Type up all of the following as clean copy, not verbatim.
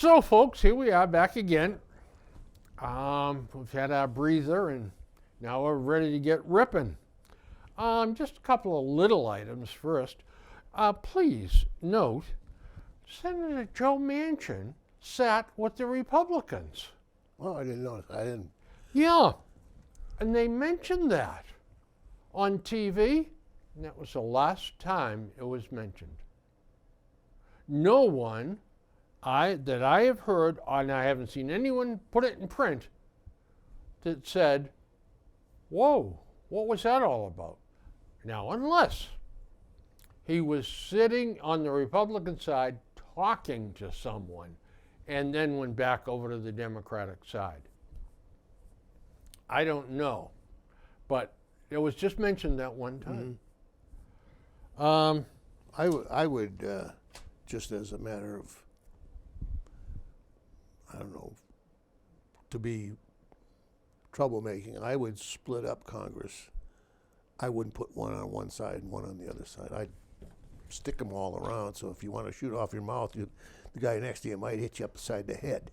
So, folks, here we are back again. We've had our breather, and now we're ready to get ripping. Just a couple of little items first. Please note, Senator Joe Manchin sat with the Republicans. Oh, I didn't notice. I didn't. Yeah, and they mentioned that on TV, and that was the last time it was mentioned. No one that I have heard, and I haven't seen anyone put it in print, that said, whoa, what was that all about? Now, unless he was sitting on the Republican side talking to someone and then went back over to the Democratic side. I don't know, but it was just mentioned that one time. Mm-hmm. I would just as a matter of, I don't know, to be troublemaking, I would split up Congress. I wouldn't put one on one side and one on the other side. I'd stick them all around, so if you want to shoot off your mouth, the guy next to you might hit you upside the head.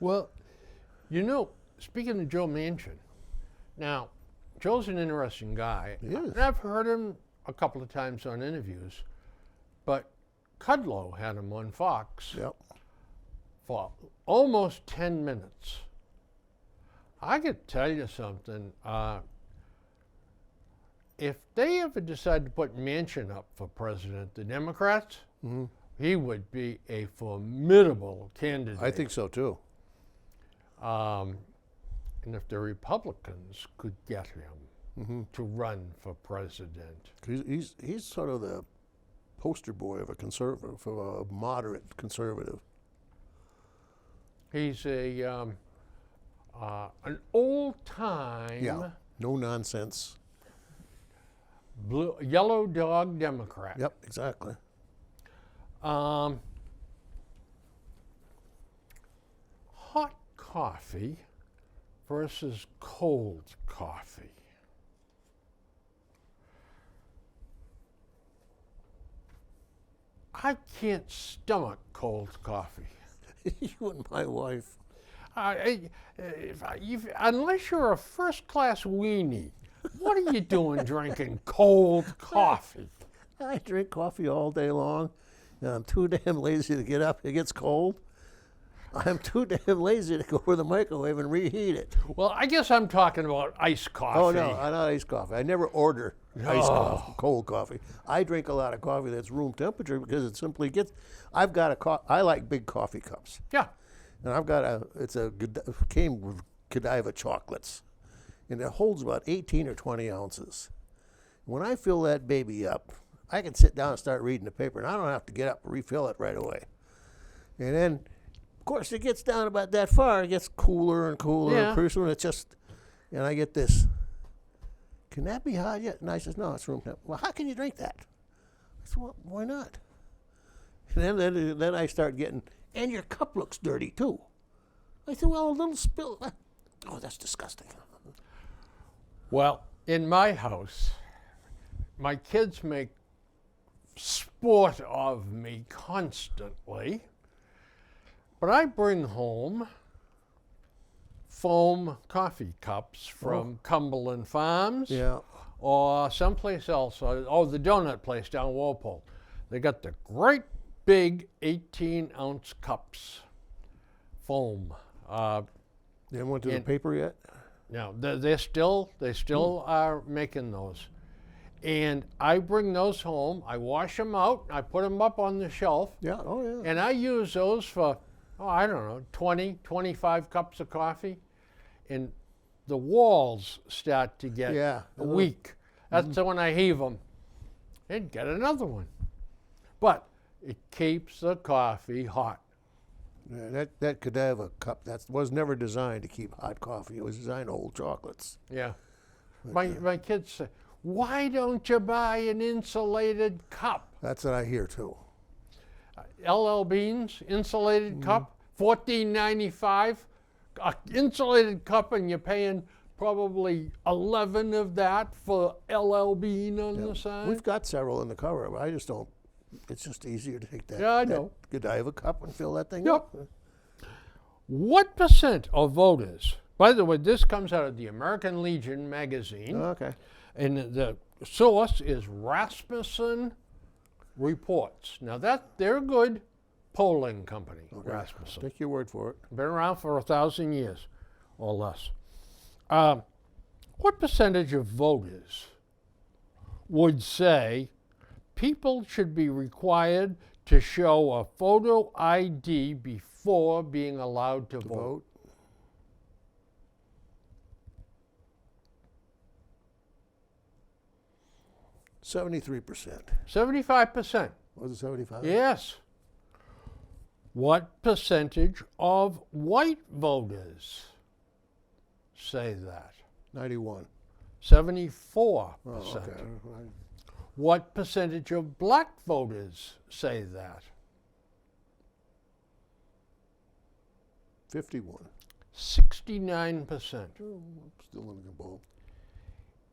Well, you know, speaking of Joe Manchin, now, Joe's an interesting guy. He is. And I've heard him a couple of times on interviews, but Kudlow had him on Fox for almost 10 minutes. I could tell you something. If they ever decide to put Manchin up for president, the Democrats, he would be a formidable candidate. I think so, too. And if the Republicans could get him to run for president. He's sort of the poster boy of a conservative, of a moderate conservative. He's an old-time, no nonsense, yellow dog Democrat. Yep, exactly. Hot coffee versus cold coffee. I can't stomach cold coffee. You and my wife. Unless you're a first-class weenie, what are you doing drinking cold coffee? I drink coffee all day long, and I'm too damn lazy to get up. It gets cold. I'm too damn lazy to go over the microwave and reheat it. Well, I guess I'm talking about iced coffee. Oh, no, not iced coffee. I never order iced coffee, cold coffee. I drink a lot of coffee that's room temperature because it simply gets, I like big coffee cups. Yeah. And I've got came with Godiva chocolates, and it holds about 18 or 20 ounces. When I fill that baby up, I can sit down and start reading the paper, and I don't have to get up and refill it right away. And then, of course, it gets down about that far. It gets cooler and cooler. Yeah. And pretty soon it's just, and I get this, can that be hot yet? And I says, no, it's room temp. Well, how can you drink that? I said, well, why not? And then I start getting, and your cup looks dirty too. I said, well, a little spill. Oh, that's disgusting. Well, in my house, my kids make sport of me constantly. But I bring home foam coffee cups from Cumberland Farms or someplace else. Oh, the donut place down Walpole. They got the great big 18-ounce cups, foam. They haven't went to the paper yet? No, they still are making those. And I bring those home. I wash them out. I put them up on the shelf. Yeah, oh yeah. And I use those for, I don't know, 20, 25 cups of coffee. And the walls start to get weak. That's when I heave them and get another one. But it keeps the coffee hot. Yeah, that Godiva cup was never designed to keep hot coffee. It was designed to hold chocolates. Yeah. My kids say, why don't you buy an insulated cup? That's what I hear too. LL Bean's insulated cup, $14.95. An insulated cup, and you're paying probably 11 of that for LL Bean on the side. We've got several in the cover, but I just don't. It's just easier to take that. Yeah, I know. That Godiva cup and fill that thing Yep. up. What percent of voters, by the way, this comes out of the American Legion magazine, Okay. and the source is Rasmussen Reports. Now they're a good polling company, Okay. Rasmussen. Take your word for it. Been around for 1,000 years or less. What percentage of voters would say people should be required to show a photo ID before being allowed to vote? 73%. 75%. Was it 75? Yes. What percentage of white voters say that? 91. 74%. Oh, okay. What percentage of black voters say that? 51. 69%. Still in the bowl.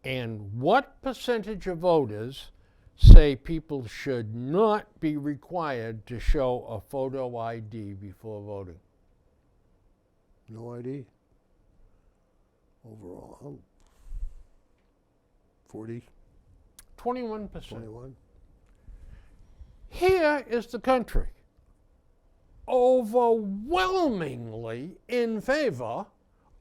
And what percentage of voters say people should not be required to show a photo ID before voting? No ID. Overall, 40, 21%. 21. Here is the country overwhelmingly in favor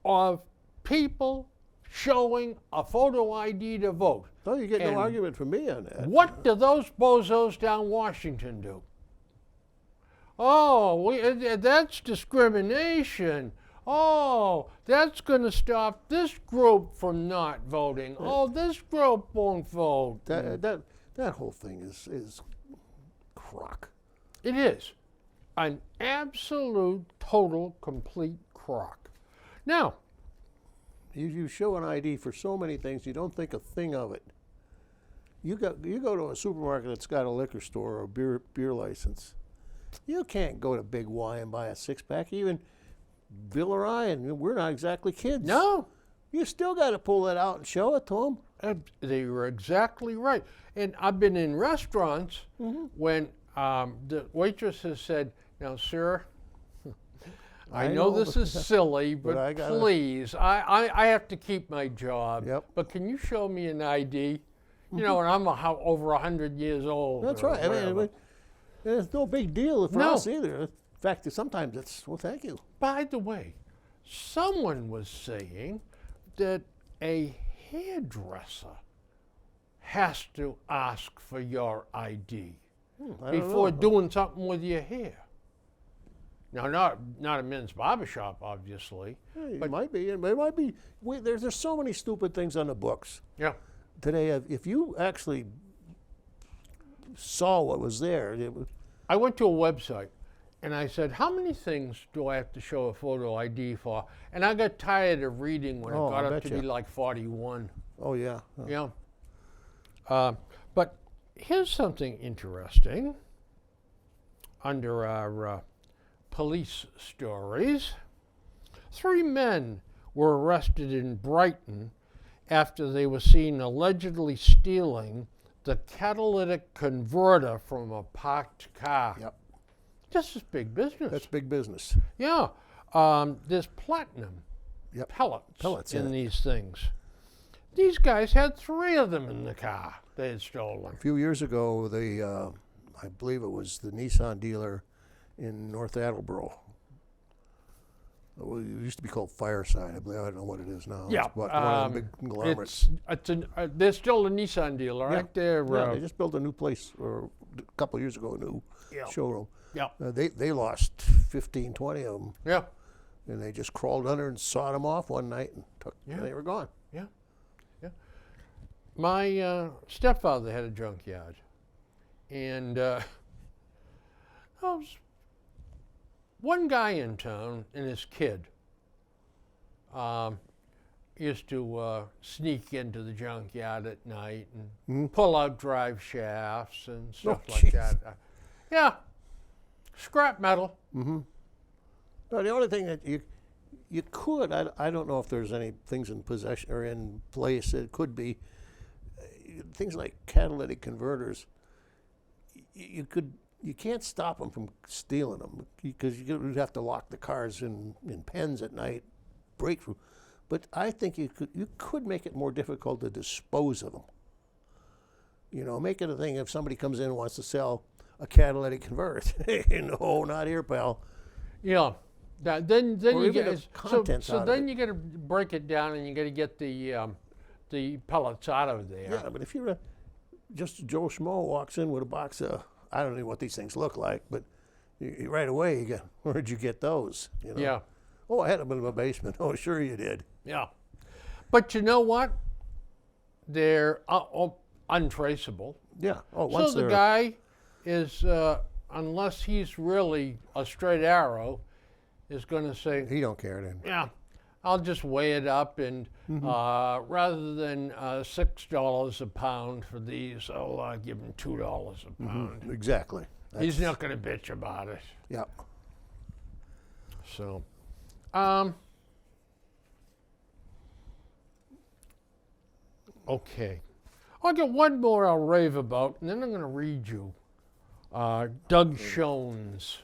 of people showing a photo ID to vote. Oh, you get And no argument from me on that. What do those bozos down Washington do? Oh, that's discrimination. Oh, that's going to stop this group from not voting. Oh, this group won't vote. That whole thing is crock. It is an absolute, total, complete crock. Now, You show an ID for so many things, you don't think a thing of it. You go to a supermarket that's got a liquor store or a beer license. You can't go to Big Y and buy a six-pack. Even Bill or I, and we're not exactly kids. no, You still got to pull that out and show it to them. they were exactly right. And I've been in restaurants when the waitress has said, "Now, sir, I know this is silly, but I gotta- please, I have to keep my job. Yep. But can you show me an ID? You know, and I'm over 100 years old. That's or right. I whatever." mean, it's no big deal for No. us either. In fact, sometimes it's, well, thank you. By the way, someone was saying that a hairdresser has to ask for your ID I don't before know. doing something with your hair. Now, not a men's barbershop, obviously. It might be. It might be. There's so many stupid things on the books Yeah. today. If you actually saw what was there, I went to a website and I said, how many things do I have to show a photo ID for? And I got tired of reading when Oh, it got I up to betcha. be like 41. oh yeah. Yeah. But here's something interesting under our police stories. 3 men were arrested in Brighton after they were seen allegedly stealing the catalytic converter from a parked car. Yep. This is big business. That's big business. Yeah. There's platinum Yep. pellets in in it. these things. These guys had 3 of them in the car they had stolen. A few years ago, I believe it was the Nissan dealer in North Attleboro. It used to be called Fireside. I believe. I don't know what it is now. Yeah, It's one of the big conglomerates. They're still a Nissan dealer, Yeah. right? They're, Yeah, they just built a new place, or a couple of years ago, a new showroom. yeah, They lost 15, 20 of them, yeah, and they just crawled under and sawed them off one night, and Yeah. they were gone. yeah, yeah. My stepfather had a junkyard, and there was one guy in town and his kid used to sneak into the junkyard at night and pull out drive shafts and stuff like jeez. that. Yeah, scrap metal. No, the only thing that you could, I don't know if there's any things in possession or in place. It could be things like catalytic converters. You could you can't stop them from stealing them because you have to lock the cars in pens at night, break through. But I think you could make it more difficult to dispose of them. You know, make it a thing if somebody comes in and wants to sell a catalytic converter. No, not here, pal. Yeah. Then Or you even get the contents so out of then it. you got to break it down and you got to get the pellets out of there. Yeah, but if you're just Joe Schmo walks in with a box of, I don't know what these things look like, but right away you get, where'd you get those? You know? Yeah. Oh, I had them in my basement. Oh, sure you did. Yeah. But you know what? They're untraceable. Yeah. Oh, So once the they're guy is, unless he's really a straight arrow, is going to say, he don't care then. yeah, I'll just weigh it up, and rather than $6 a pound for these, I'll give him $2 a pound. Exactly. He's not going to bitch about it. Yeah. So, okay. I'll get one more I'll rave about, and then I'm going to read you Doug Schoen's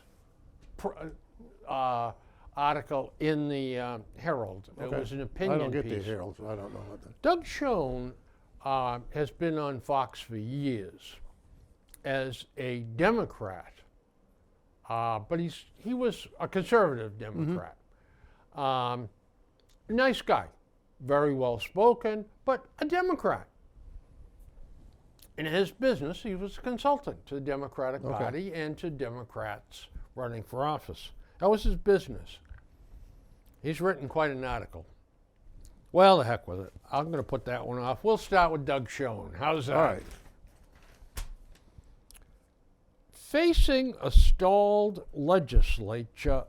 article in the Herald. It was an opinion I don't get piece. the Herald, so I don't know what that. Doug Schoen has been on Fox for years as a Democrat, but he was a conservative Democrat. Nice guy, very well spoken, but a Democrat. In his business, he was a consultant to the Democratic Party and to Democrats running for office. That was his business. He's written quite an article. Well, the heck with it. I'm going to put that one off. We'll start with Doug Schoen. How's that? All right. Facing a stalled legislative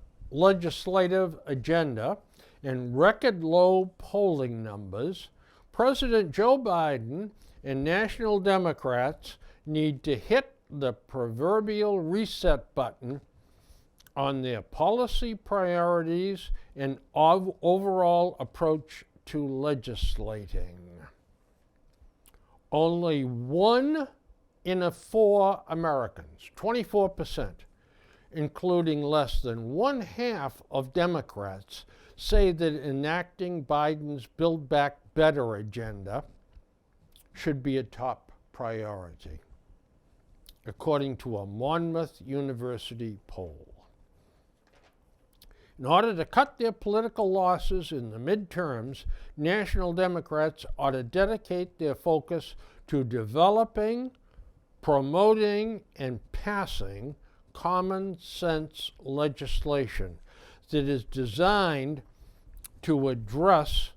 agenda and record low polling numbers, President Joe Biden and national Democrats need to hit the proverbial reset button on their policy priorities and overall approach to legislating. Only 1 in 4 Americans, 24%, including less than 1/2 of Democrats, say that enacting Biden's Build Back Better agenda should be a top priority, according to a Monmouth University poll. In order to cut their political losses in the midterms, national Democrats ought to dedicate their focus to developing, promoting, and passing common sense legislation that is designed to address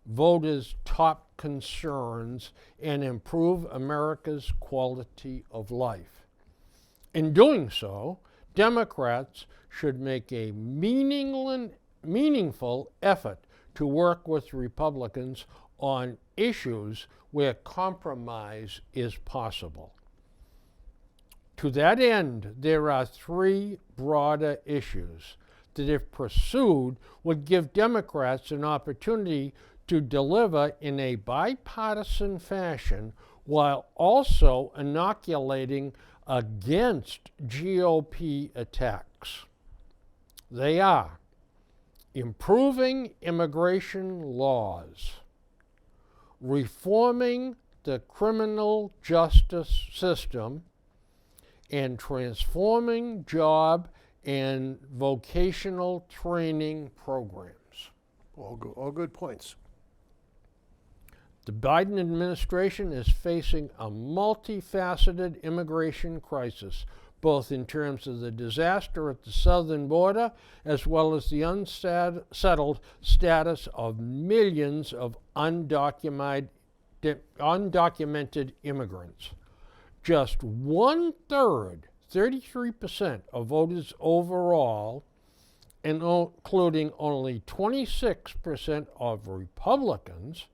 voters' top concerns and improve America's quality of life. In doing so, Democrats should make a meaningful effort to work with Republicans on issues where compromise is possible. To that end, there are 3 broader issues that, if pursued, would give Democrats an opportunity to deliver in a bipartisan fashion while also inoculating against GOP attacks. They are improving immigration laws, reforming the criminal justice system, and transforming job and vocational training programs. All good points. The Biden administration is facing a multifaceted immigration crisis, both in terms of the disaster at the southern border as well as the unsettled status of millions of undocumented immigrants. Just 1/3, 33% of voters overall, and including only 26% of Republicans,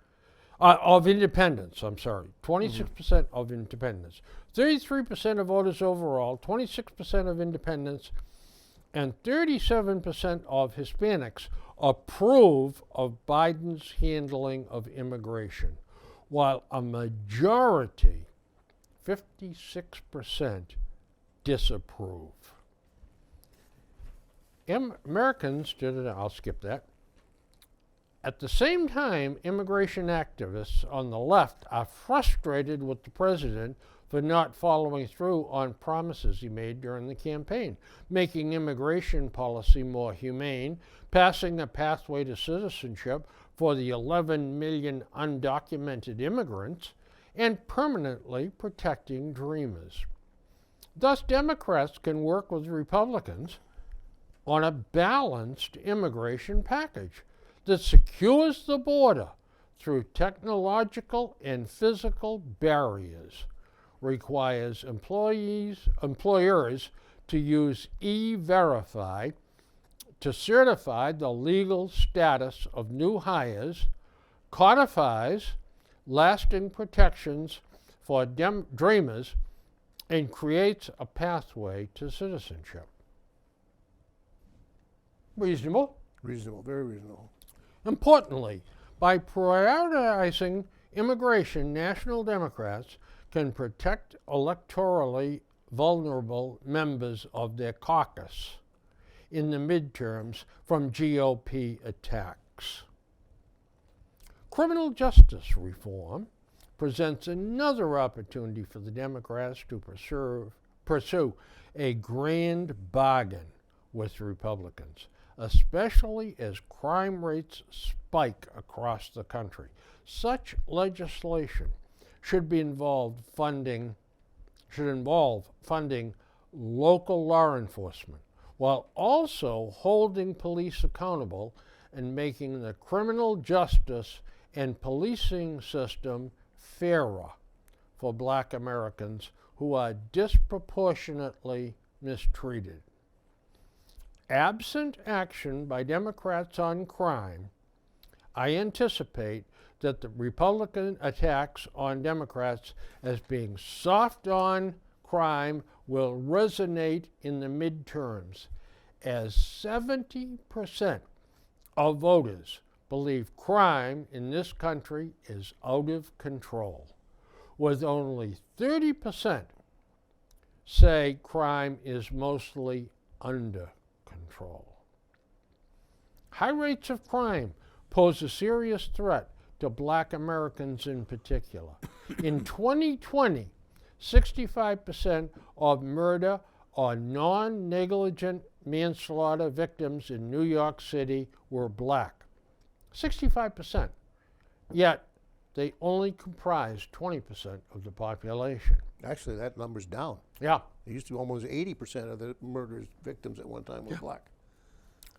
of independents, 26% of independents. 33% of voters overall, 26% of independents, and 37% of Hispanics approve of Biden's handling of immigration, while a majority, 56%, disapprove. Americans did it, I'll skip that. At the same time, immigration activists on the left are frustrated with the president for not following through on promises he made during the campaign, making immigration policy more humane, passing a pathway to citizenship for the 11 million undocumented immigrants, and permanently protecting dreamers. Thus, Democrats can work with Republicans on a balanced immigration package that secures the border through technological and physical barriers, requires employers to use E-Verify to certify the legal status of new hires, codifies lasting protections for dreamers, and creates a pathway to citizenship. Reasonable? Reasonable, very reasonable. Importantly, by prioritizing immigration, National Democrats can protect electorally vulnerable members of their caucus in the midterms from GOP attacks. Criminal justice reform presents another opportunity for the Democrats to pursue a grand bargain with Republicans, especially as crime rates spike across the country. Such legislation should involve funding local law enforcement, while also holding police accountable and making the criminal justice and policing system fairer for Black Americans who are disproportionately mistreated. Absent action by Democrats on crime, I anticipate that the Republican attacks on Democrats as being soft on crime will resonate in the midterms, as 70% of voters believe crime in this country is out of control, with only 30% say crime is mostly under control. High rates of crime pose a serious threat to Black Americans in particular. In 2020, 65% of murder or non-negligent manslaughter victims in New York City were Black. 65%. Yet, they only comprise 20% of the population. Actually, that number's down. Yeah. It used to be almost 80% of the murder victims at one time were Black.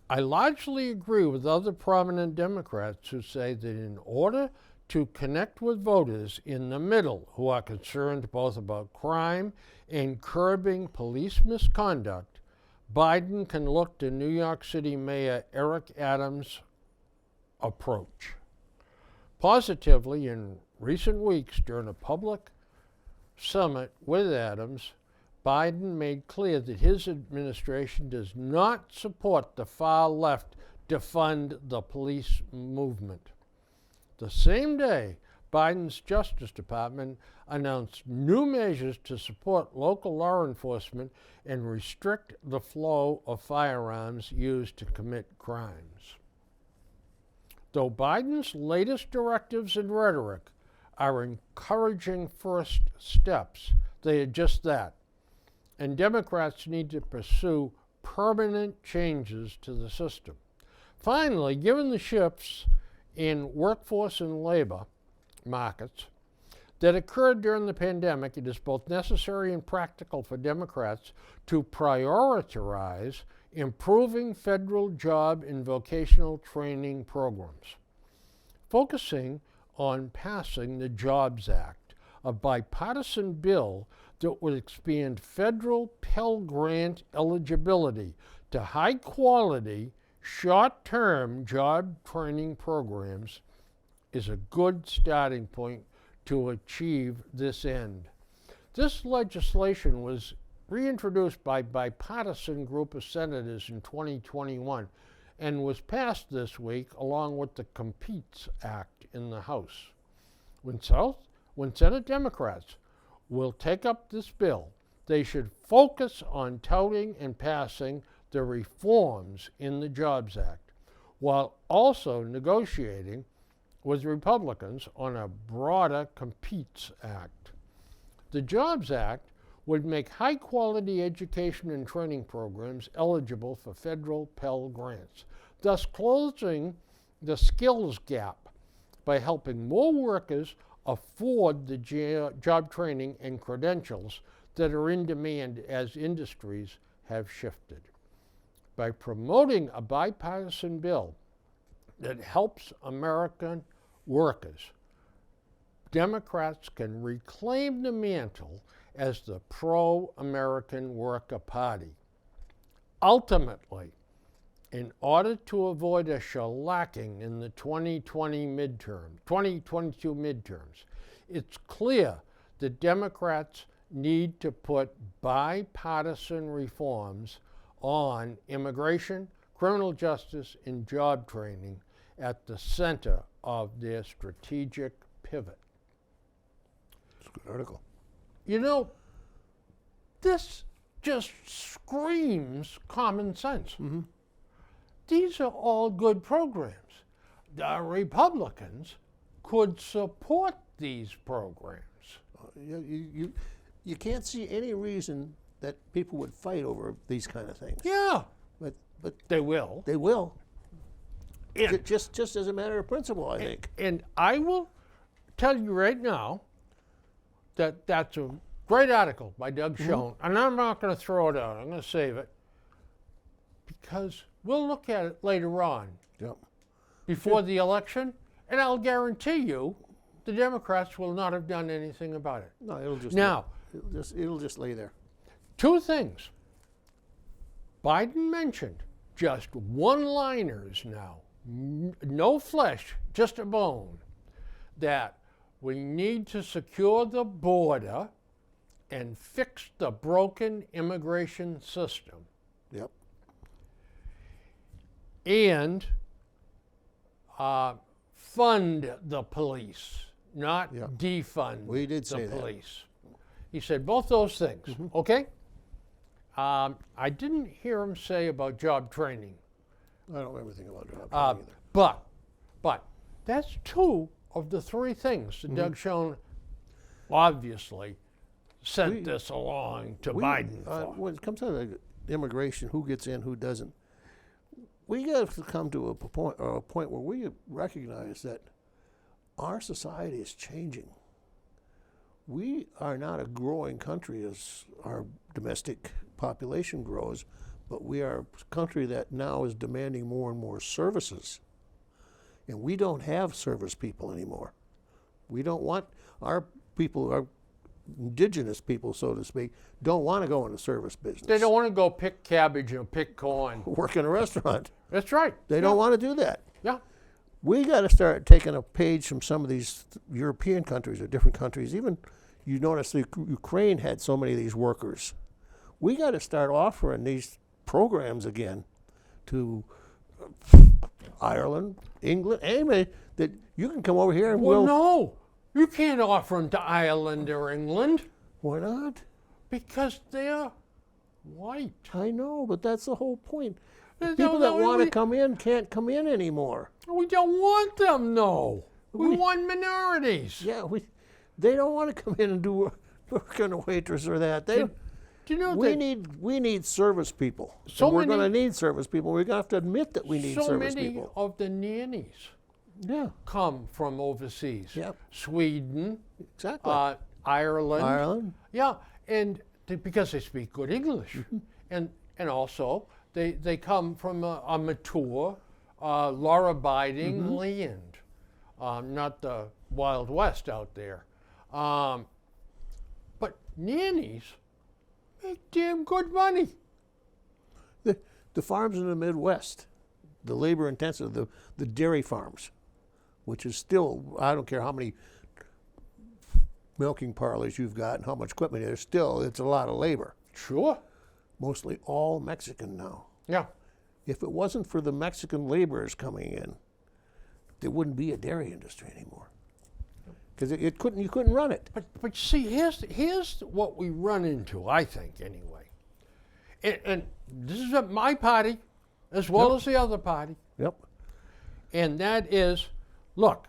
I largely agree with other prominent Democrats who say that in order to connect with voters in the middle who are concerned both about crime and curbing police misconduct, Biden can look to New York City Mayor Eric Adams' approach. Positively, in recent weeks during a public summit with Adams, Biden made clear that his administration does not support the far left defund the police movement. The same day, Biden's Justice Department announced new measures to support local law enforcement and restrict the flow of firearms used to commit crimes. Though Biden's latest directives and rhetoric are encouraging first steps, they are just that. And Democrats need to pursue permanent changes to the system. Finally, given the shifts in workforce and labor markets that occurred during the pandemic, it is both necessary and practical for Democrats to prioritize improving federal job and vocational training programs, focusing on passing the Jobs Act, a bipartisan bill that would expand federal Pell Grant eligibility to high-quality, short-term job training programs, is a good starting point to achieve this end. This legislation was reintroduced by a bipartisan group of senators in 2021 and was passed this week along with the Competes Act in the House. When Senate Democrats will take up this bill, they should focus on touting and passing the reforms in the Jobs Act, while also negotiating with Republicans on a broader Competes Act. The Jobs Act would make high-quality education and training programs eligible for federal Pell Grants, thus closing the skills gap by helping more workers afford the job training and credentials that are in demand as industries have shifted. By promoting a bipartisan bill that helps American workers, Democrats can reclaim the mantle as the pro-American worker party. Ultimately, in order to avoid a shellacking in the 2022 midterms, it's clear that Democrats need to put bipartisan reforms on immigration, criminal justice, and job training at the center of their strategic pivot. It's a good article. You know, this just screams common sense. Mm-hmm. These are all good programs. The Republicans could support these programs. You can't see any reason that people would fight over these kind of things. Yeah, But they will. they will. And, Just as a matter of principle, I think. and I will tell you right now that that's a great article by Doug Schoen, and I'm not going to throw it out. I'm going to save it because we'll look at it later on Yep. before the election, and I'll guarantee you the Democrats will not have done anything about it. No, Now, it'll just lay there. two things. Biden mentioned just one-liners now, no flesh, just a bone, that we need to secure the border and fix the broken immigration system Yep. and fund the police, not Yeah. defund We did the say that. police. He said both those things, okay? I didn't hear him say about job training. I don't know everything about job Uh, training either. but that's two of the three things that Doug Schoen obviously sent this along to Biden for. When it comes to immigration, who gets in, who doesn't, we got to come to a point where we recognize that our society is changing. We are not a growing country as our domestic population grows, but we are a country that now is demanding more and more services. And we don't have service people anymore. We don't want our people, our indigenous people, so to speak, don't want to go into service business. They don't want to go pick cabbage and pick corn. work in a restaurant. That's right. They don't want to do that. Yeah. We got to start taking a page from some of these European countries or different countries. Even you notice the Ukraine had so many of these workers. We got to start offering these programs again to Ireland, England, anybody that you can come over here and Well, we'll. no. You can't offer them to Ireland or England Why not? because they're white. I know, but that's the whole point. They People don't that know want to we- come in can't come in anymore. We don't want them, no. We We- want minorities. Yeah, they don't want to come in and do work on a waitress or that. They, Do you know we that need service people. So And we're many- going to need service people. We're going to have to admit that we need so service many people. of the nannies Yeah, come from overseas? Yep. Sweden, exactly. Ireland. Ireland. Yeah, and because they speak good English, and also they come from a mature, law-abiding land, not the Wild West out there. But nannies make damn good money. The farms in the Midwest, the labor-intensive, the dairy farms, which is still, I don't care how many milking parlors you've got and how much equipment there's still, it's a lot of labor. Sure. Mostly all Mexican now. Yeah. If it wasn't for the Mexican laborers coming in, there wouldn't be a dairy industry anymore. because you couldn't run it. But see, here's what we run into, I think, anyway. And this is my party as well as the other party. Yep. And that is, look,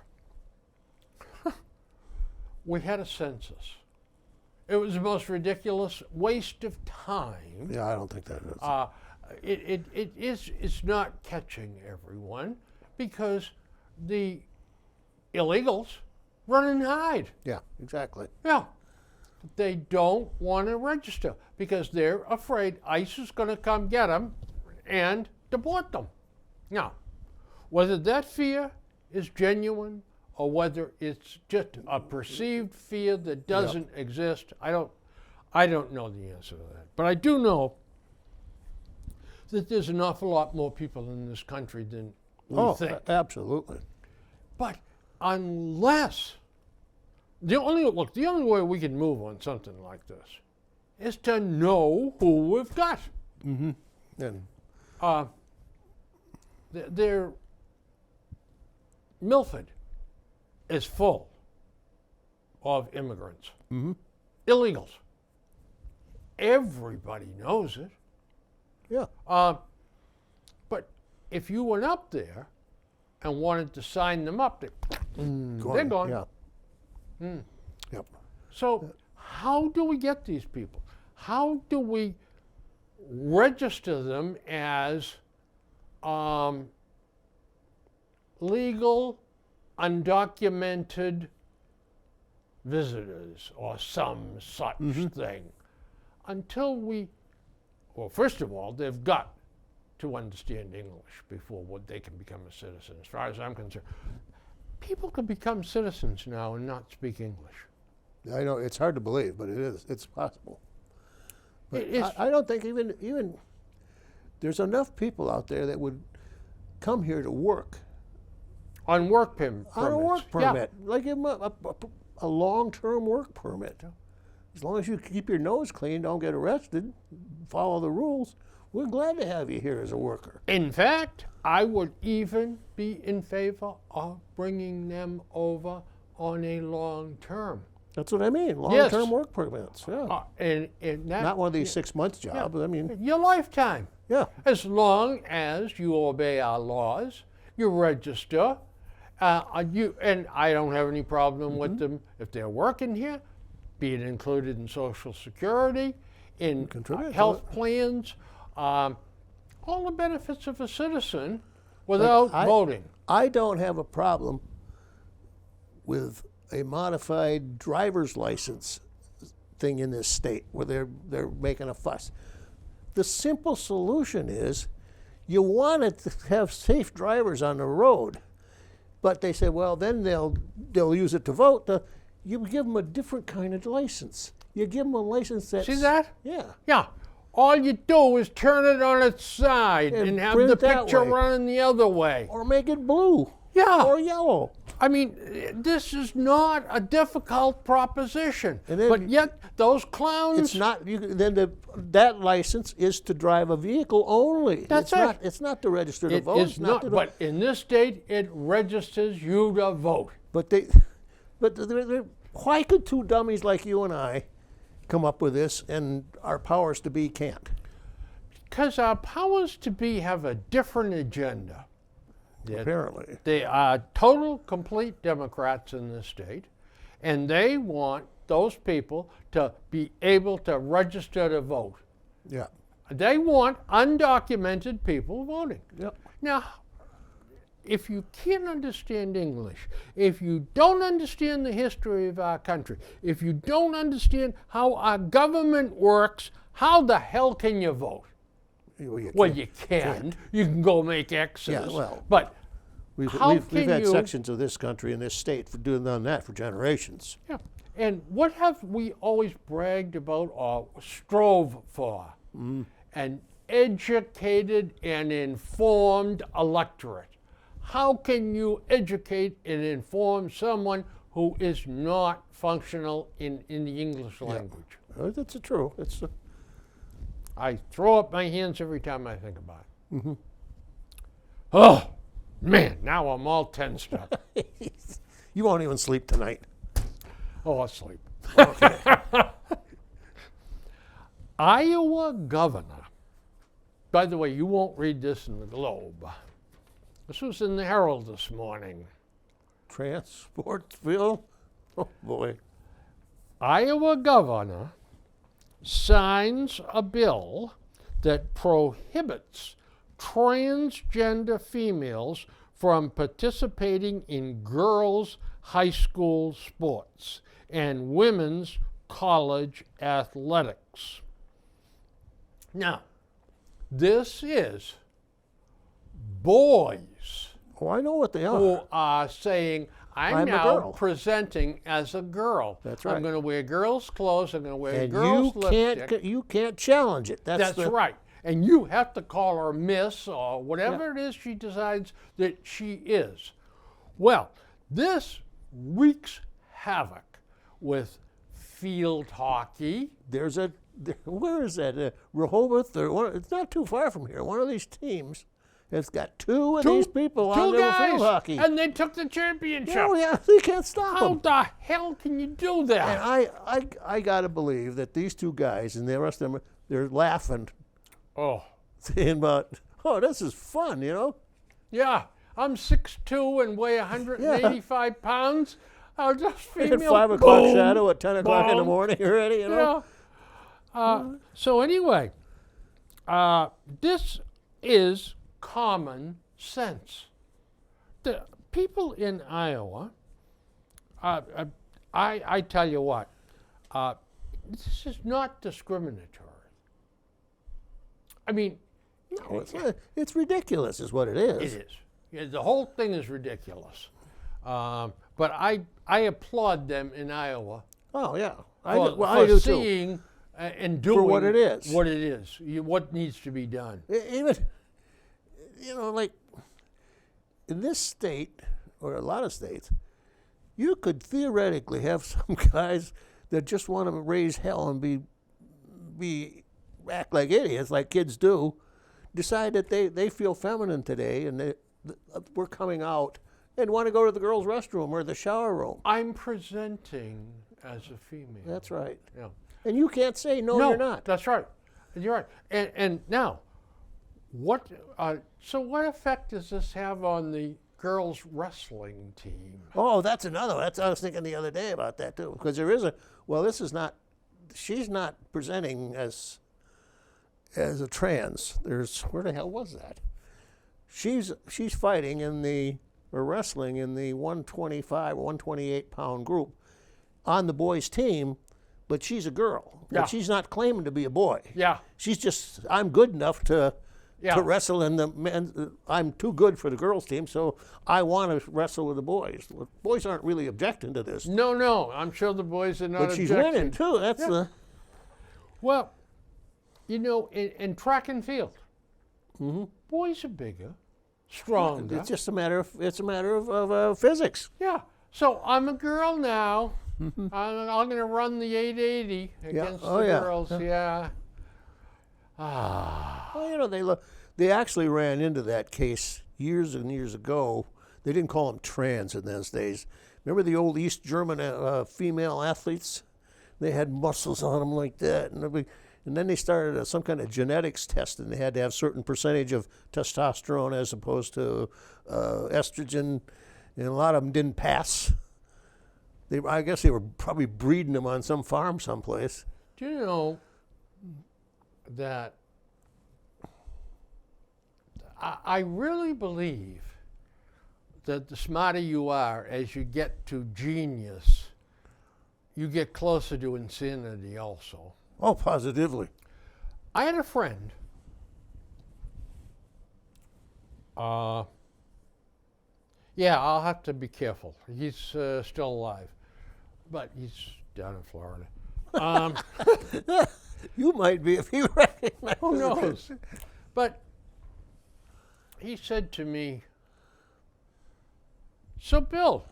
we had a census. It was the most ridiculous waste of time. Yeah, I don't think that is. It's not catching everyone because the illegals run and hide. Yeah, exactly. Yeah. They don't want to register because they're afraid ICE is going to come get them and deport them. Now, whether that fear is genuine or whether it's just a perceived fear that doesn't exist, I don't know the answer to that. But I do know that there's an awful lot more people in this country than we think. Absolutely. But unless the only way we can move on something like this is to know who we've got. Mm-hmm. And Milford is full of immigrants, mm-hmm. illegals. Everybody knows it. Yeah. But if you went up there and wanted to sign them up, they're gone. Yeah. Mm. Yep. So how do we get these people? How do we register them as legal, undocumented visitors or some such thing? Until well, first of all, they've got to understand English before they can become a citizen. As far as I'm concerned, people can become citizens now and not speak English. I know it's hard to believe, but it is. It's possible. But It's- I don't think even there's enough people out there that would come here to work On work permits. on a work Yeah. permit. Like give them a long-term work permit. As long as you keep your nose clean, don't get arrested, follow the rules, we're glad to have you here as a worker. In fact, I would even be in favor of bringing them over on a long term. That's what I mean. Yes. Long-term work permits. Yeah. And that, Not one of these 6 months jobs. I mean, your lifetime. yeah. As long as you obey our laws, you register, and I don't have any problem with them if they're working here, be it included in Social Security, in Contribute to health it. plans, all the benefits of a citizen without voting. I don't have a problem with a modified driver's license thing in this state where they're making a fuss. The simple solution is you want to have safe drivers on the road, but they say, well, then they'll use it to vote. You give them a different kind of license. You give them a license that's... See that? Yeah. Yeah. All you do is turn it on its side And and have print the it that picture way. running the other way. Or make it blue. Yeah. Or yellow. I mean, this is not a difficult proposition. And then- But yet, those clowns... It's not. That license is to drive a vehicle only. That's it's it. It's not to register to It vote. is It's not, to but in this state, it registers you to vote. Why could two dummies like you and I come up with this, and our powers to be can't? Because our powers to be have a different agenda. Apparently. They are total, complete Democrats in this state, and they want those people to be able to register to vote. Yeah. They want undocumented people voting. Yep. Now, if you can't understand English, if you don't understand the history of our country, if you don't understand how our government works, how the hell can you vote? Well, you can. You can go make X's. Yeah, well, but We've can had you- sections of this country and this state for doing that for generations. yeah. And what have we always bragged about or strove for? An educated and informed electorate. How can you educate and inform someone who is not functional in the English language? That's true. I throw up my hands every time I think about it. Oh, man, now I'm all tensed up. You won't even sleep tonight. Oh, asleep. Okay. Iowa governor. By the way, you won't read this in the Globe. This was in the Herald this morning. Transportville? Oh, boy. Iowa governor signs a bill that prohibits transgender females from participating in girls' high school sports and women's college athletics. Now, this is boys Oh, I know what they are. who are saying, I'm I'm a now girl." presenting as a girl. That's right. I'm going to wear girls' clothes. I'm going to wear And girls' you lipstick. you can't challenge it. That's right. And you have to call her Miss or whatever it is she decides that she is. Well, this wreaks havoc with field hockey. Where is that? Rehoboth, it's not too far from here. One of these teams has got two of these people on Two their guys, field hockey. and they took the championship. Oh yeah, they can't stop How them. the hell can you do And that? I gotta believe that these two guys and the rest of them, they're laughing, Oh, saying about, oh, this is fun, you know. yeah. I'm 6'2" and weigh 185 pounds. I'll just At female. 5 o'clock Boom, shadow at 10 o'clock in the boom. morning already, you know. Yeah. So anyway, this is common sense. The people in Iowa, I tell you what, this is not discriminatory. I mean, No, it's ridiculous, is what it is. it is. Yeah, the whole thing is ridiculous. But I applaud them in Iowa Oh yeah, for, I do too. seeing and doing what it is. What it is. What needs to be done. Even, you know, like in this state or a lot of states, you could theoretically have some guys that just want to raise hell and be act like idiots, like kids do, decide that they feel feminine today and we're coming out and want to go to the girls' restroom or the shower room. I'm presenting as a female. That's right. Yeah. And you can't say no, you're not. That's right. You're right. And now, what? So what effect does this have on the girls' wrestling team? Oh, that's another one. I was thinking the other day about that too, because there is this is not, she's not presenting as a trans. Where the hell was that? She's fighting or wrestling in the 125 or 128 pound group on the boys' team, but she's a girl. Yeah. But she's not claiming to be a boy. Yeah. She's just, I'm good enough to Yeah. wrestle in the men. I'm too good for the girls' team, so I want to wrestle with the boys. The boys aren't really objecting to this. No. I'm sure the boys are not But she's objecting. winning too. That's the. Well, you know, in track and field, boys are bigger, stronger. It's just a matter of physics. Yeah. So I'm a girl now. I'm going to run the 880 against Oh, the yeah. girls. Yeah. Ah. Well, they actually ran into that case years and years ago. They didn't call them trans in those days. Remember the old East German female athletes? They had muscles on them like that, and then they started some kind of genetics test, and they had to have a certain percentage of testosterone as opposed to estrogen, and a lot of them didn't pass. I guess they were probably breeding them on some farm someplace. Do you know that I really believe that the smarter you are as you get to genius, you get closer to insanity also. Oh, positively. I had a friend. Yeah, I'll have to be careful. He's still alive, but he's down in Florida. You might be if you recognize. Who knows? But he said to me, so Bill,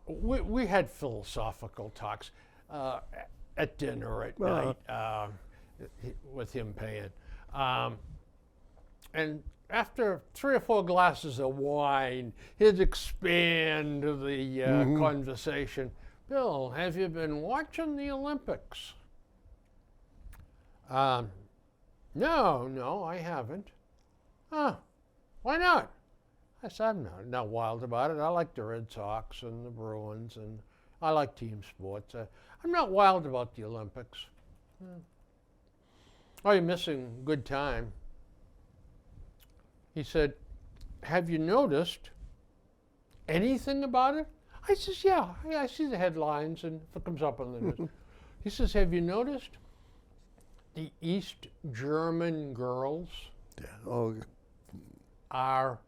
we had philosophical talks at dinner at night with him paying. And after 3 or 4 glasses of wine, he'd expand the conversation. Bill, have you been watching the Olympics? No, I haven't. Huh, why not? I said, I'm not wild about it. I like the Red Sox and the Bruins, and I like team sports. I'm not wild about the Olympics. Oh, you're missing good time. He said, have you noticed anything about it? I says, yeah, I see the headlines and if it comes up on the news. He says, have you noticed the East German girls are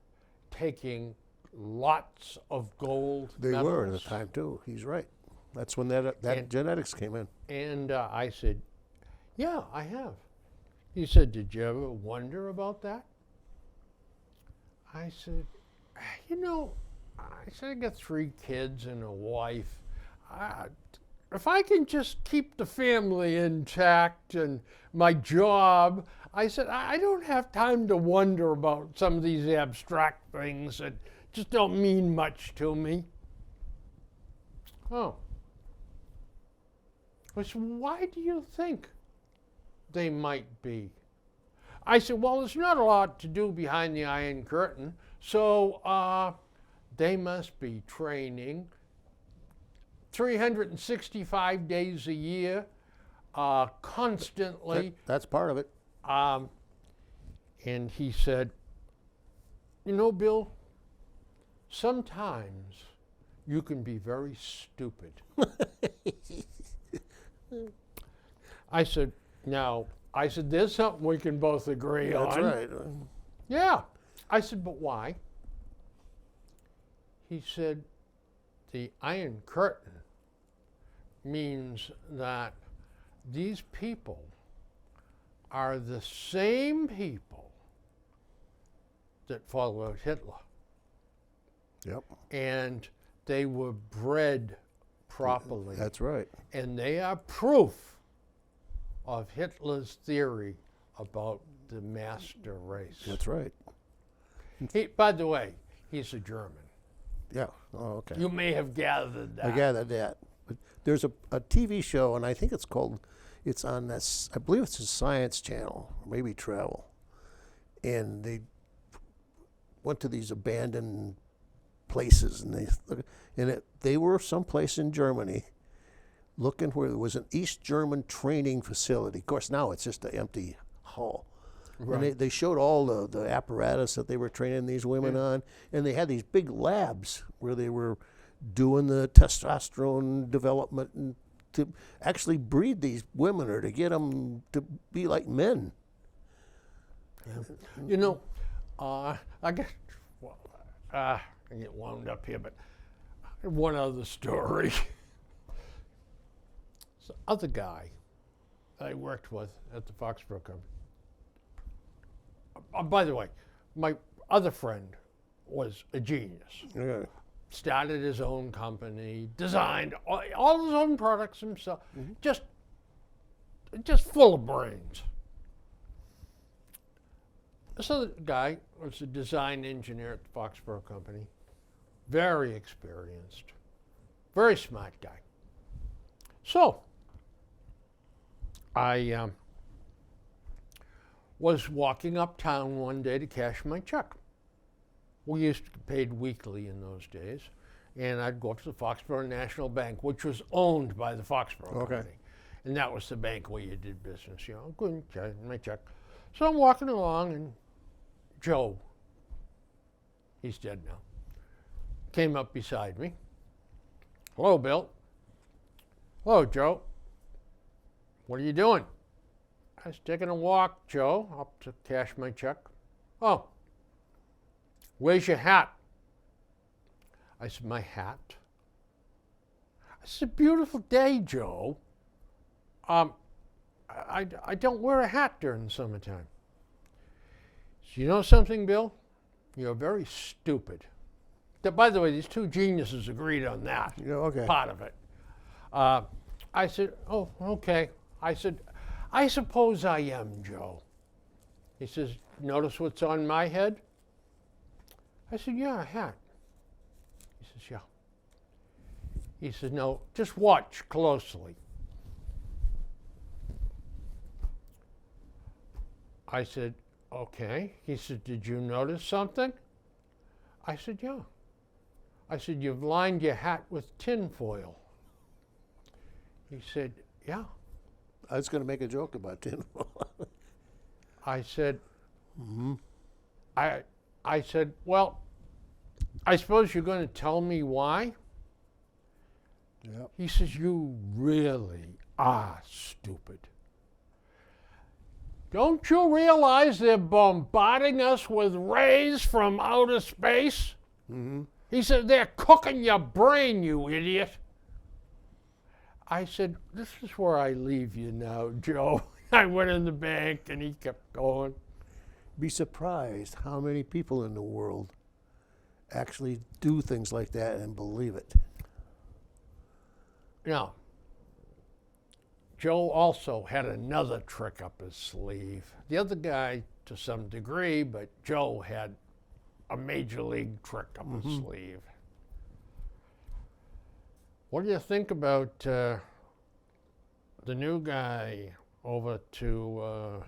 taking lots of gold They medals? were at the time too. He's right. That's when that genetics came in. And I said, yeah, I have. He said, did you ever wonder about that? I said, I got 3 kids and a wife. If I can just keep the family intact and my job, I said, I don't have time to wonder about some of these abstract things that just don't mean much to me. Oh. I said, why do you think they might be? I said, well, there's not a lot to do behind the Iron Curtain, so they must be training 365 days a year, constantly. That's part of it. And he said, Bill, sometimes you can be very stupid. I said, there's something we can both agree on. That's right. Yeah. I said, but why? He said, the Iron Curtain means that these people are the same people that followed Hitler. Yep. And they were bred properly. That's right. And they are proof of Hitler's theory about the master race. That's right. By the way, he's a German. Yeah. Oh, okay. You may have gathered that. I gathered that. But there's a TV show, and I think it's on this, I believe it's a Science Channel, or maybe Travel. And they went to these abandoned places, and they were someplace in Germany looking where there was an East German training facility. Of course, now it's just an empty hall. Right. And they showed all the apparatus that they were training these women on, and they had these big labs where they were doing the testosterone development and to actually breed these women or to get them to be like men. Yeah. I get wound up here, but one other story. This other guy I worked with at the Foxborough Company. By the way, my other friend was a genius. Yeah. Started his own company, designed all his own products himself, just full of brains. This other guy was a design engineer at the Foxborough Company, very experienced, very smart guy. So I was walking uptown one day to cash my check. We used to get paid weekly in those days, and I'd go up to the Foxborough National Bank, which was owned by the Foxborough Company. And that was the bank where you did business, Good, my check. So I'm walking along, and Joe, he's dead now, came up beside me. Hello, Bill. Hello, Joe. What are you doing? I was taking a walk, Joe, up to cash my check. Oh, where's your hat? I said, my hat? It's a beautiful day, Joe. I don't wear a hat during the summertime. So you know something, Bill? You're very stupid. By the way, these two geniuses agreed on that. Part of it. I said, oh, okay. I said, I suppose I am, Joe. He says, notice what's on my head? I said, yeah, a hat. He says, yeah. He said, no, just watch closely. I said, okay. He said, did you notice something? I said, yeah. I said, you've lined your hat with tin foil. He said, yeah. I was going to make a joke about tinfoil. I said, I said, well, I suppose you're going to tell me why? Yep. He says, you really are stupid. Don't you realize they're bombarding us with rays from outer space? He said, they're cooking your brain, you idiot. I said, this is where I leave you now, Joe. I went in the bank and he kept going. Be surprised how many people in the world actually do things like that and believe it. Now, Joe also had another trick up his sleeve. The other guy, to some degree, but Joe had a major league trick up his sleeve. What do you think about the new guy over to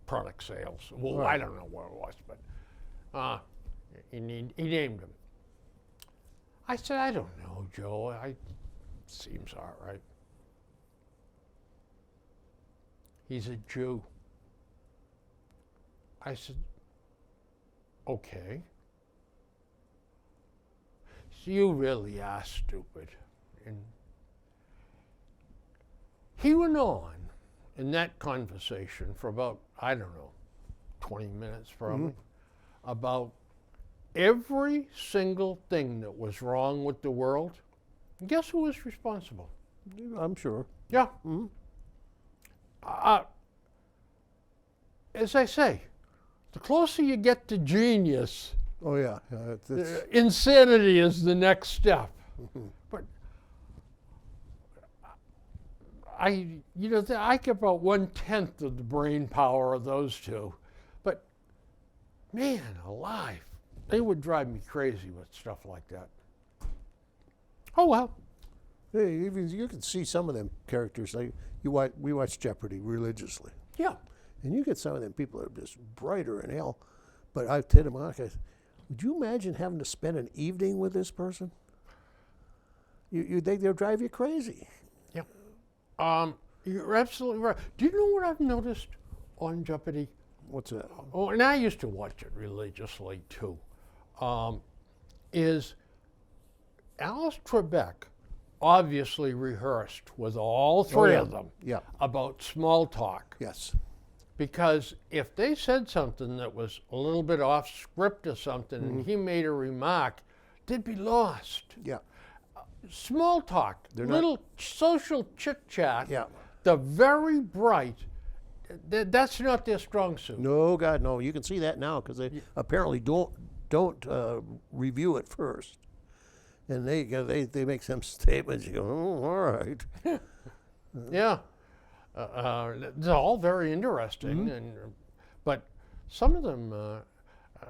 product sales? Well, Right. I don't know what it was, but he named him. I said, I don't know, Joe. Seems all right. He's a Jew. I said, okay. So you really are stupid. And he went on in that conversation for about, I don't know, 20 minutes probably, about every single thing that was wrong with the world. And guess who was responsible? I'm sure. Yeah. As I say, the closer you get to genius, Oh, yeah. It's insanity is the next step. But I get about 1/10 of the brain power of those two. But man alive, they would drive me crazy with stuff like that. Oh well. Hey, even you can see some of them characters. Like we watch Jeopardy religiously, Yeah. and you get some of them people that are just brighter than hell. But I tell them, would you imagine having to spend an evening with this person? They'll drive you crazy. Yeah. You're absolutely right. Do you know what I've noticed on Jeopardy? What's that? Oh, and I used to watch it religiously too. Is Alice Trebek obviously rehearsed with all three of them Yeah. about small talk. Yes. Because if they said something that was a little bit off script or something and he made a remark, they'd be lost. Yeah. Small talk, little social chit chat, Yeah. the very bright, that's not their strong suit. No, God, no. You can see that now because they apparently don't review it first, and they make some statements. You go, oh, all right. Yeah. They're all very interesting, but some of them,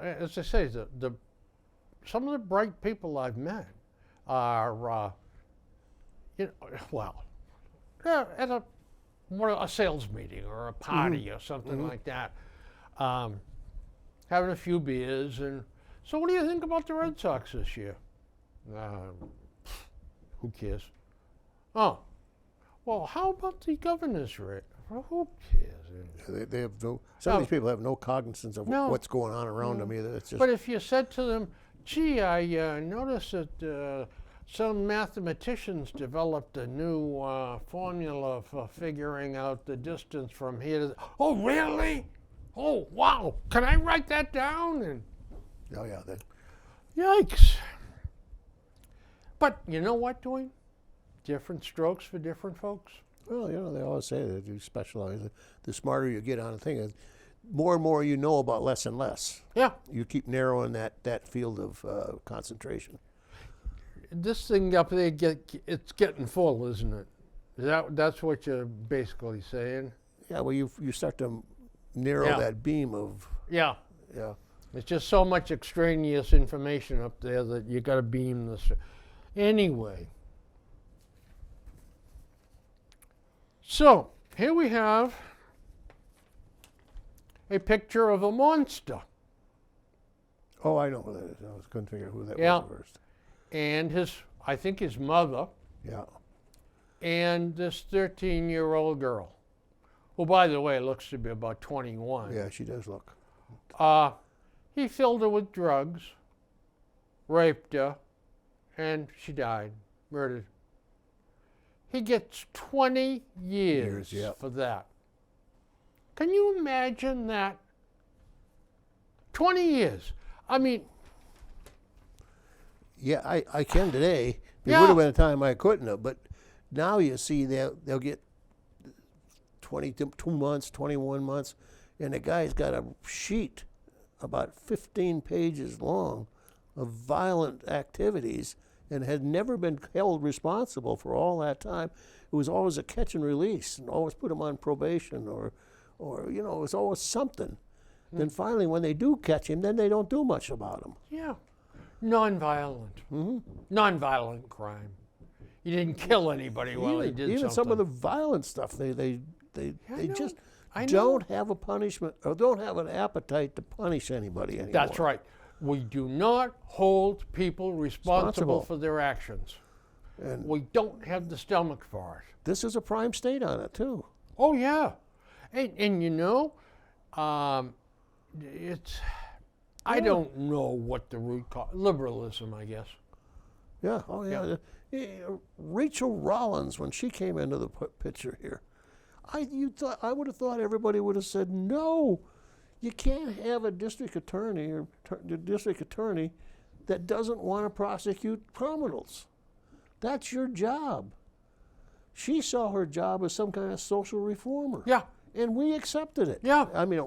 as I say, some of the bright people I've met are, at a sales meeting or a party or something like that, having a few beers, and so what do you think about the Red Sox this year? Who cares? Oh. Well, how about the governor's race? Well, who cares? They have no. Some of these people have no cognizance of what's going on around them either. It's just. But if you said to them, "Gee, I noticed that some mathematicians developed a new formula for figuring out the distance from here to," oh, really? Oh, wow! Can I write that down? And Oh yeah. yikes! But you know what, Dwayne? Different strokes for different folks. Well, they always say that you specialize. The smarter you get on a thing, more and more you know about less and less. Yeah. You keep narrowing that field of concentration. This thing up there, it's getting full, isn't it? That's what you're basically saying? Yeah, well, you start to narrow that beam of. Yeah. Yeah. It's just so much extraneous information up there that you got to beam this. Anyway. So, here we have a picture of a monster. Oh, I know who that is. I couldn't figure out who that Yeah. was at first. And I think his mother, Yeah. and this 13-year-old girl, who, by the way, looks to be about 21. Yeah, she does look. He filled her with drugs, raped her, and she died, murdered. He gets 20 years Yep. for that. Can you imagine that? 20 years. I mean, Yeah, I can today. There Yeah. would have been a time I couldn't have, but now you see they'll get 22 months, 21 months, and the guy's got a sheet about 15 pages long of violent activities and had never been held responsible for all that time. It was always a catch and release, and always put him on probation, or it was always something. Then finally, when they do catch him, then they don't do much about him. yeah, nonviolent. Nonviolent crime. He didn't kill anybody while he did even something. some of the violent stuff, they just I know. don't have a punishment or don't have an appetite to punish anybody anymore. That's right. We do not hold people responsible Responsible. for their actions. And We don't have the stomach for it. this is a prime state on it too. Oh, yeah. And you know, I don't know what the root cause, liberalism, I guess. Yeah. Oh yeah. Rachel Rollins, when she came into the picture here, I would have thought everybody would have said no. You can't have a district attorney or the district attorney that doesn't want to prosecute criminals. That's your job. She saw her job as some kind of social reformer. Yeah. And we accepted it. Yeah. I mean,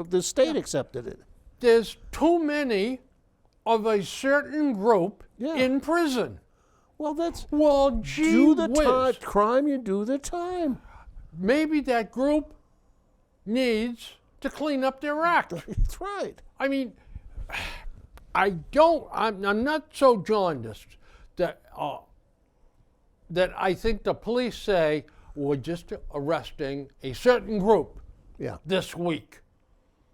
the state accepted it. There's too many of a certain group Yeah. in prison. Well, that's Well, gee do the whiz. crime. You do the time. Maybe that group needs to clean up their act. That's right. I mean, I'm not so jaundiced that I think the police say we're just arresting a certain group Yeah. this week.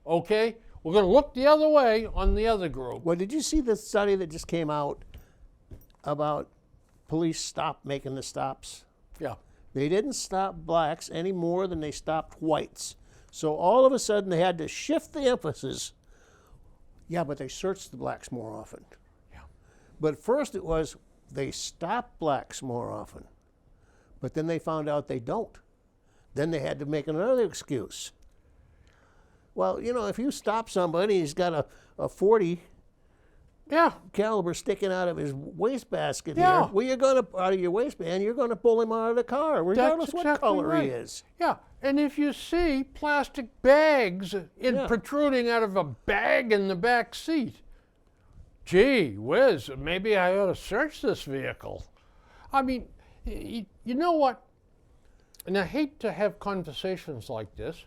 Okay? We're going to look the other way on the other group. Well, did you see the study that just came out about police stop making the stops? Yeah. They didn't stop blacks any more than they stopped whites. So all of a sudden they had to shift the emphasis. Yeah, but they searched the blacks more often. Yeah. But first it was they stop blacks more often. But then they found out they don't. Then they had to make another excuse. Well, if you stop somebody, he's got a 40 Yeah. caliber sticking out of his wastebasket Yeah. here. Well, out of your waistband, you're going to pull him out of the car, regardless what exactly color right. he is. Yeah. And if you see plastic bags Yeah. protruding out of a bag in the back seat, gee whiz, maybe I ought to search this vehicle. I mean, you know what? And I hate to have conversations like this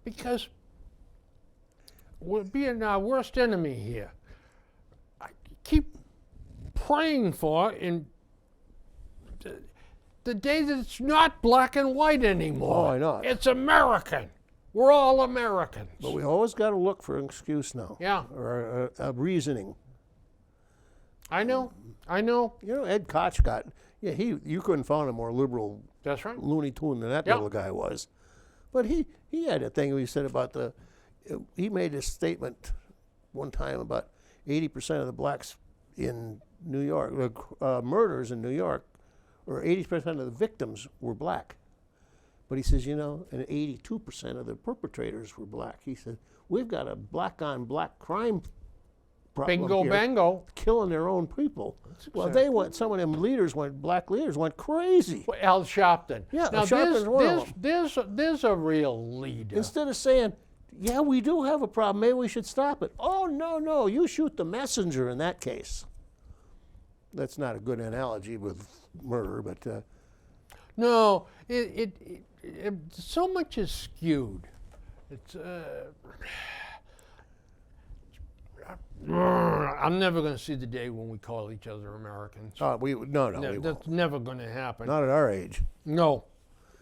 because we're being our worst enemy here. I keep praying for in the day that it's not black and white anymore. Oh, I know. It's American. We're all Americans. But we always got to look for an excuse now. Yeah. Or a reasoning. I know. Ed Koch you couldn't find a more liberal That's right. Looney Tune than that Yeah. little guy was. But he had a thing he said about he made a statement one time about 80% of the blacks in New York, murders in New York, or 80% of the victims were black. But he says, and 82% of the perpetrators were black. He said, we've got a black on black crime problem Bingo here, bango. killing their own people. Well, exactly- some of them black leaders went crazy. Al Sharpton. Yeah, now Al Sharpton's one of them. there's a real leader. Instead of saying, yeah, we do have a problem, maybe we should stop it. Oh, no, you shoot the messenger in that case. That's not a good analogy with murder, but No, it so much is skewed. It's I'm never going to see the day when we call each other Americans. No, we That's won't. never going to happen. Not at our age. No.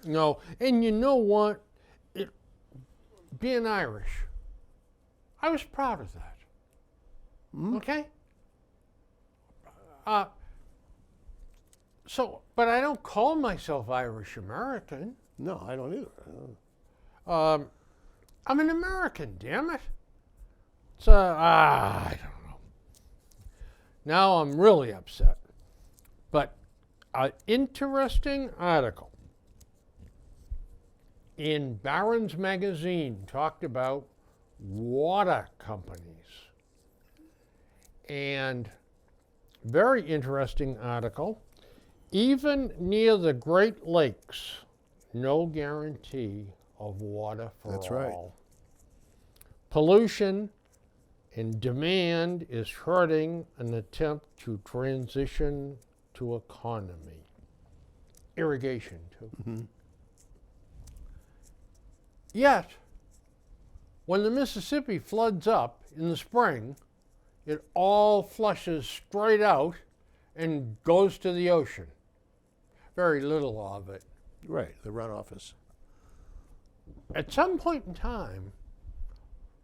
And you know what? Being Irish, I was proud of that. Okay? But I don't call myself Irish American. No, I don't either. I'm an American, damn it. So, I don't know. Now I'm really upset. But an interesting article in Barron's magazine talked about water companies. And very interesting article. Even near the Great Lakes, no guarantee of water for That's all. right. Pollution and demand is hurting an attempt to transition to economy. Irrigation, too. Mm-hmm. Yet, when the Mississippi floods up in the spring, it all flushes straight out and goes to the ocean. Very little of it. Right, the runoff is. At some point in time,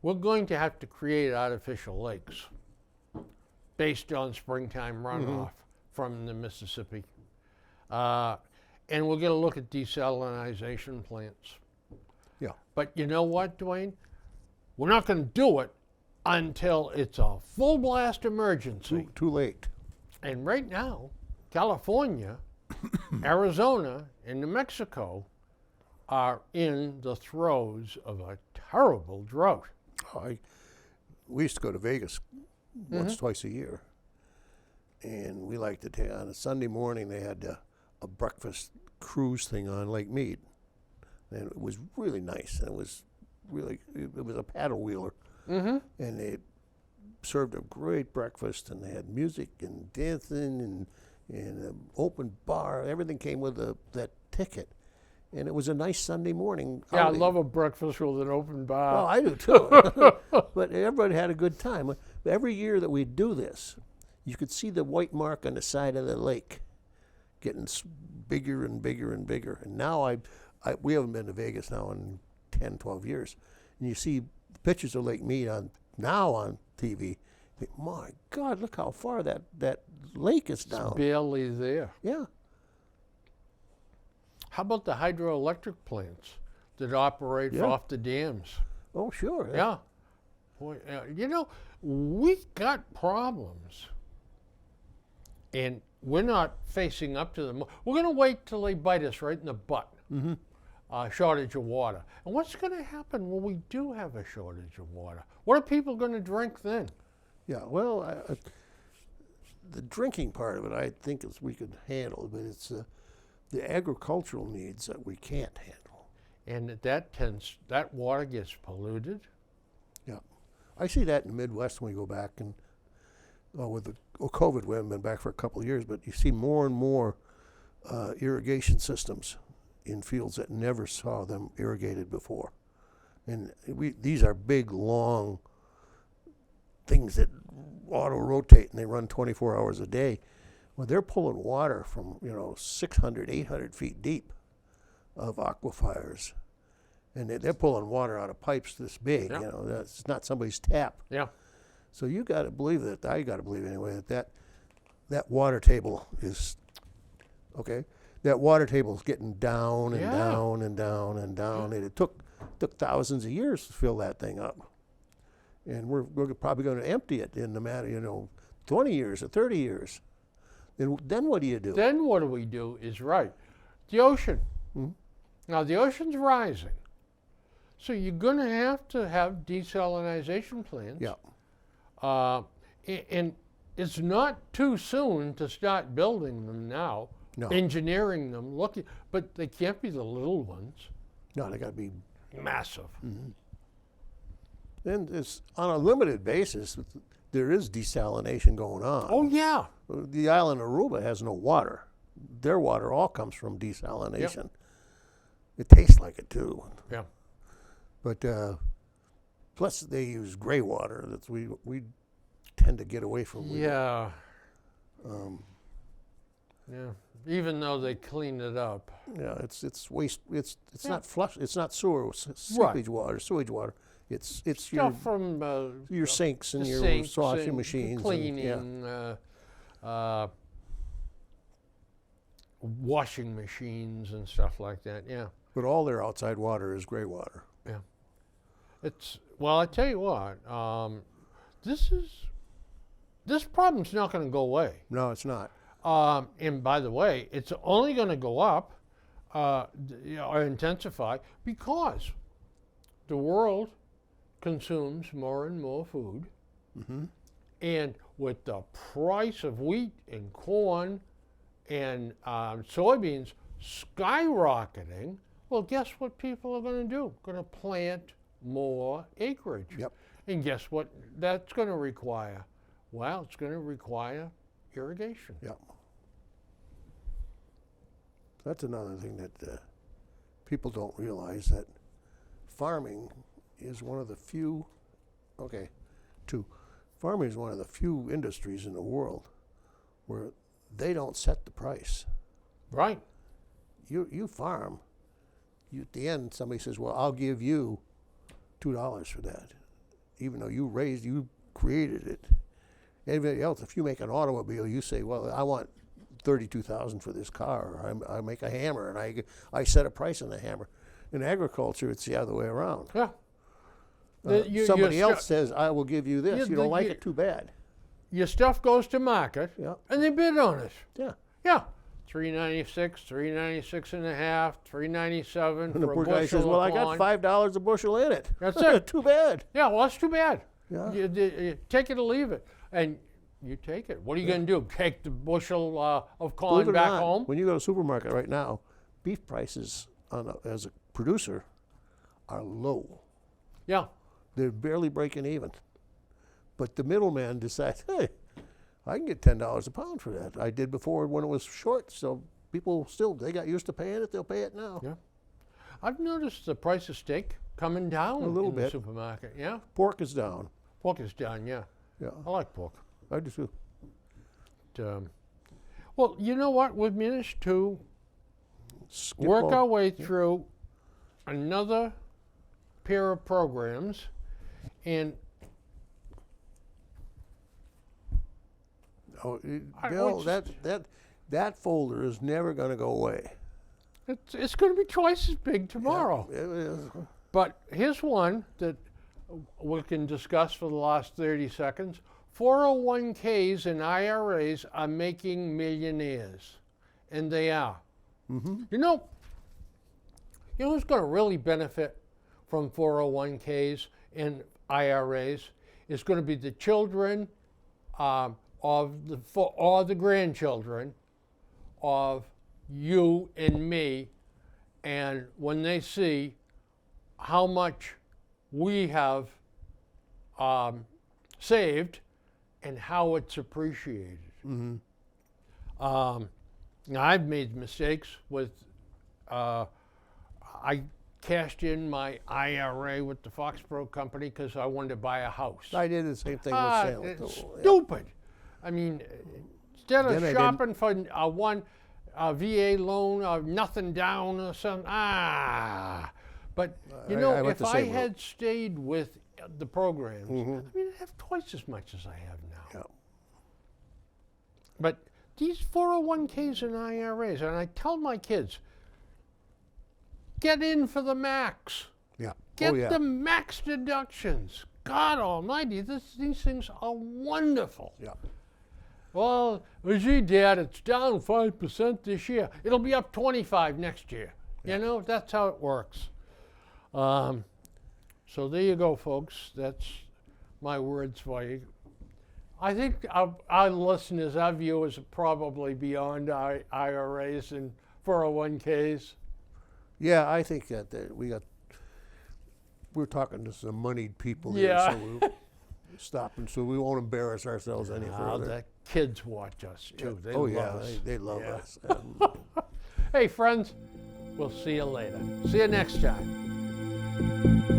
we're going to have to create artificial lakes based on springtime runoff from the Mississippi. And we're going to look at desalinization plants. Yeah. But you know what, Duane? We're not going to do it until it's a full blast emergency. Too late. And right now, California, Arizona, and New Mexico are in the throes of a terrible drought. We used to go to Vegas once, twice a year. And we liked to take, on a Sunday morning, they had a breakfast cruise thing on Lake Mead. And it was really nice. And it was a paddle wheeler. Mm-hmm. And they served a great breakfast, and they had music and dancing and an open bar. Everything came with that ticket. And it was a nice Sunday morning. Yeah, outing. I love a breakfast with an open bar. Well, I do too. But everybody had a good time. Every year that we do this, you could see the white mark on the side of the lake getting bigger and bigger and bigger. And now we haven't been to Vegas now in 10, 12 years. And you see pictures of Lake Mead on TV. You think, my God, look how far that lake is down. It's barely there. Yeah. How about the hydroelectric plants that operate off the dams? Oh, sure. Yeah. Boy, we got problems. And we're not facing up to them. We're going to wait till they bite us right in the butt. Mm-hmm. Shortage of water. And what's going to happen when we do have a shortage of water? What are people going to drink then? Yeah, well, the drinking part of it, I think, is we could handle, but it's the agricultural needs that we can't handle. And that water gets polluted. Yeah, I see that in the Midwest when we go back, and with the COVID, we haven't been back for a couple of years, but you see more and more irrigation systems in fields that never saw them irrigated before. And these are big, long things that auto-rotate, and they run 24 hours a day. Well, they're pulling water from, 600, 800 feet deep of aquifers. And they're pulling water out of pipes this big, Yeah. That's not somebody's tap. Yeah. So you got to believe that, I got to believe anyway, that water table is, okay? That water table is getting down and down and down and down. And it took thousands of years to fill that thing up. And we're probably going to empty it in the matter, 20 years or 30 years. Then what do you do? Then what do we do is the ocean. Mm-hmm. Now the ocean's rising. So you're going to have desalinization plants. Yeah. And it's not too soon to start building them now, No. engineering them, but they can't be the little ones. No, they got to be Massive. Mm-hmm. And it's on a limited basis. There is desalination going on. Oh, yeah. The island of Aruba has no water. Their water all comes from desalination. Yep. It tastes like it too. Yeah. But plus they use gray water that we tend to get away from. Yeah. Yeah. Even though they clean it up. Yeah, it's waste. It's Yeah. not flush. It's not sewage water, sewage water. It's your Stuff from sinks and the your sinks washing and machines, cleaning, washing machines and stuff like that. Yeah. But all their outside water is gray water. Yeah. Well, I tell you what, this problem's not going to go away. No, it's not. And by the way, it's only going to go up or intensify because the world consumes more and more food. Mm-hmm. And with the price of wheat and corn and soybeans skyrocketing, well, guess what people are going to do? Going to plant more acreage. Yep. And guess what that's going to require? Well, it's going to require irrigation. Yep. That's another thing that people don't realize, that farming is one of the few, farming is one of the few industries in the world where they don't set the price. Right. You farm, at the end somebody says, well, I'll give you $2 for that, even though you created it. Anybody else, if you make an automobile, you say, well, I want $32,000 for this car, or I make a hammer and I set a price on the hammer. In agriculture, it's the other way around. Yeah. Somebody else says, I will give you this. You don't like it, too bad. Your stuff goes to market, Yeah. and they bid on it. Yeah. Yeah. $3.96, $3.96 and a half, $3.97 And the for a poor guy bushel says, well, I of got corn. $5 a bushel in it. That's it. Too bad. Yeah, well, that's too bad. Yeah. You take it or leave it. And you take it. What are you going to do? Take the bushel of corn Believe it or back not, home? when you go to the supermarket right now, beef prices as a producer are low. Yeah. They're barely breaking even. But the middleman decides, hey, I can get $10 a pound for that. I did before when it was short, so people they got used to paying it, they'll pay it now. Yeah. I've noticed the price of steak coming down A little in bit. the supermarket. Yeah. Pork is down. Pork is down, yeah. Yeah, I like pork. I do too. Well, you know what? We've managed to Skip work all- our way through another pair of programs, and Bill, that folder is never going to go away. it's going to be twice as big tomorrow. Yeah, it is. But here's one that we can discuss for the last 30 seconds. 401ks and IRAs are making millionaires, and they are. Mm-hmm. You know who's going to really benefit from 401ks and IRAs is going to be the children or the grandchildren of you and me, and when they see how much we have saved and how it's appreciated. Mm-hmm. Now I've made mistakes with, I cashed in my IRA with the Foxborough company because I wanted to buy a house. I did the same thing with Salem. It's too. Yeah. stupid. I mean, instead of Then I shopping for one VA loan of nothing down or something, But you know, I went if the I same route. had stayed with the programs, Mhm. I mean, I'd have twice as much as I have now. Yeah. But these 401ks and IRAs, and I tell my kids, get in for the max. Yeah. Get Oh, yeah. the max deductions. God almighty, these things are wonderful. Yeah. Well, gee, Dad, it's down 5% this year. It'll be up 25 next year. You know, that's how it works. So there you go, folks. That's my words for you. I think our listeners, our viewers are probably beyond IRAs and 401ks. Yeah, I think that we're talking to some moneyed people Yeah. here, so we'll stop, and so we won't embarrass ourselves any further. The kids watch us too. They oh love yeah, us. they love Yeah. us. Hey, friends, we'll see you later. See you next time.